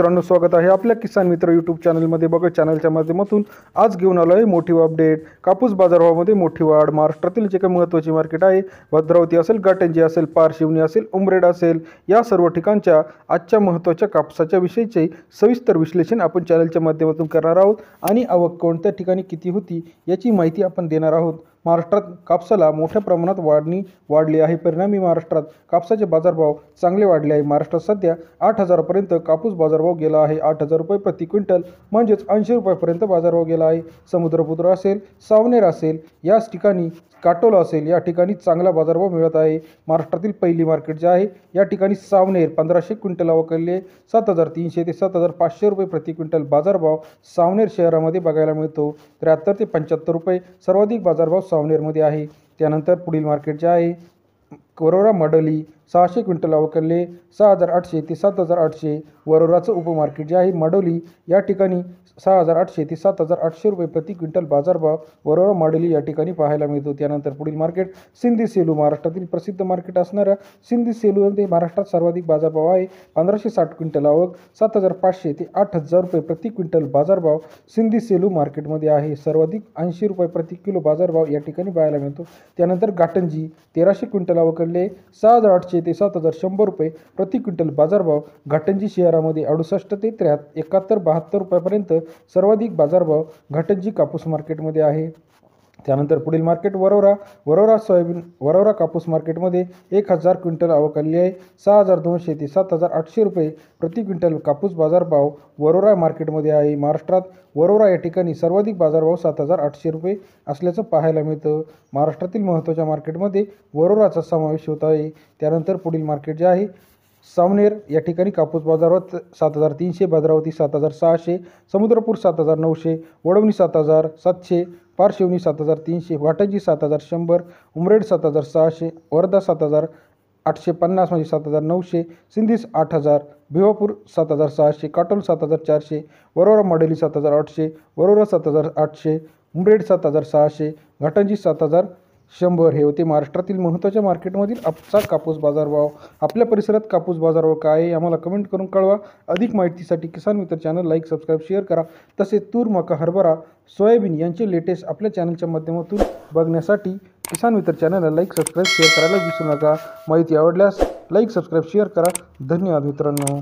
मित्रांनो, स्वागत आहे आपल्या किसान मित्र यूट्यूब चॅनलमध्ये। बघा, चॅनलच्या माध्यमातून आज घेऊन आलो आहे मोठी अपडेट। कापूस बाजारभावामध्ये मोठी वाढ। महाराष्ट्रातील जे काही महत्त्वाची मार्केट आहे, भद्रावती असेल, घाटंजी असेल, पारशिवनी असेल, उमरेड असेल, या सर्व ठिकाणच्या आजच्या महत्त्वाच्या कापसाच्या विषयीचे सविस्तर विश्लेषण आपण चॅनलच्या माध्यमातून करणार आहोत आणि आवक कोणत्या ठिकाणी किती होती याची माहिती आपण देणार आहोत। महाराष्ट्रात कापसाला मोठ्या प्रमाणात वाढली आहे। परिणामी महाराष्ट्रात कापसाचे बाजारभाव चांगले वाढले आहे। महाराष्ट्रात सध्या 8,000 पर्यंत कापूस बाजारभाव गेला आहे। 8,000 रुपये प्रति क्विंटल म्हणजेच 80 रुपयापर्यंत बाजारभाव गेला आहे। समुद्रपुत्र असेल, सावनेर असेल, याच ठिकाणी काटोल असेल, या ठिकाणी चांगला बाजारभाव मिळत आहे। महाराष्ट्रातील पहिली मार्केट जे आहे या ठिकाणी सावनेर 1500 क्विंटल आवकले 7,300 ते 7,500 रुपये प्रति क्विंटल बाजारभाव सावनेर शहरामध्ये बघायला मिळतो। 73 ते 75 रुपये सर्वाधिक बाजारभाव सावनेरमध्ये आहे। त्यानंतर पुढील मार्केट जे आहे वरोरा मडली 600 क्विंटल आवकले 6,800 ते 7,800। वरोराचं उपमार्केट जे आहे मडोली या ठिकाणी 6,800 ते 7,800 रुपये प्रति क्विंटल बाजारभाव वरोरा मडली या ठिकाणी पाहायला मिळतो। त्यानंतर पुढील मार्केट सिंधी सेलू, महाराष्ट्रातील प्रसिद्ध मार्केट असणाऱ्या सिंधी सेलूमध्ये महाराष्ट्रात सर्वाधिक बाजारभाव आहे। 1,560 क्विंटल आवक 7,500 ते 8,000 रुपये प्रति क्विंटल बाजारभाव सिंधी सेलू मार्केटमध्ये आहे। सर्वाधिक 80 रुपये प्रति किलो बाजारभाव या ठिकाणी पाहायला मिळतो। त्यानंतर घाटंजी 1,300 क्विंटल आवकले 6,800 ते 7,100 रुपये प्रति क्विंटल बाजारभाव घाटंजी शहरामध्ये 68 ते 71, 72 रुपयापर्यंत सर्वाधिक बाजारभाव घाटंजी कापूस मार्केटमध्ये आहे। त्यानंतर पुढील मार्केट वरोरा कापूस मार्केटमध्ये 1,000 क्विंटल आवक आली आहे। 6,200 ते 7,800 रुपये प्रति क्विंटल कापूस बाजारभाव वरोरा मार्केटमध्ये आहे। महाराष्ट्रात वरोरा या ठिकाणी सर्वाधिक बाजारभाव 7,800 रुपये असल्याचं पाहायला मिळतं। महाराष्ट्रातील महत्त्वाच्या मार्केटमध्ये वरोराचा समावेश होत आहे। त्यानंतर पुढील मार्केट जे आहे सावनेर या ठिकाणी कापूस बाजारात 7,300, भद्रावती 7,600, समुद्रपूर 7,900, वडवणी 7,700, पारशिवनी 7,300, घाटंजी 7,100, उमरेड 7,600, वर्धा 7,850 म्हणजे 7,900, सिंधीस 8,000, भिवापूर 7,600, काटोल 7,400, वरोरा मडली 7,800, वरोरा 7,800, उमरेड 7,600, घाटंजी 7,100। हे होते महाराष्ट्रातील महत्त्वाच्या मार्केटमधील आजचा कापूस बाजारभाव। आपल्या परिसरात कापूस बाजारभाव काय आहे आम्हाला कमेंट करून कळवा। अधिक माहितीसाठी किसान मित्र चॅनल लाईक, सबस्क्राईब, शेअर करा। तसेच तूर, मका, हरभरा, सोयाबीन यांचे लेटेस्ट आपल्या चॅनलच्या माध्यमातून बघण्यासाठी किसान मित्र चॅनलला लाईक, सबस्क्राईब, शेअर करायला विसरू नका। माहिती आवडल्यास लाईक, सबस्क्राईब, शेअर करा। धन्यवाद मित्रांनो।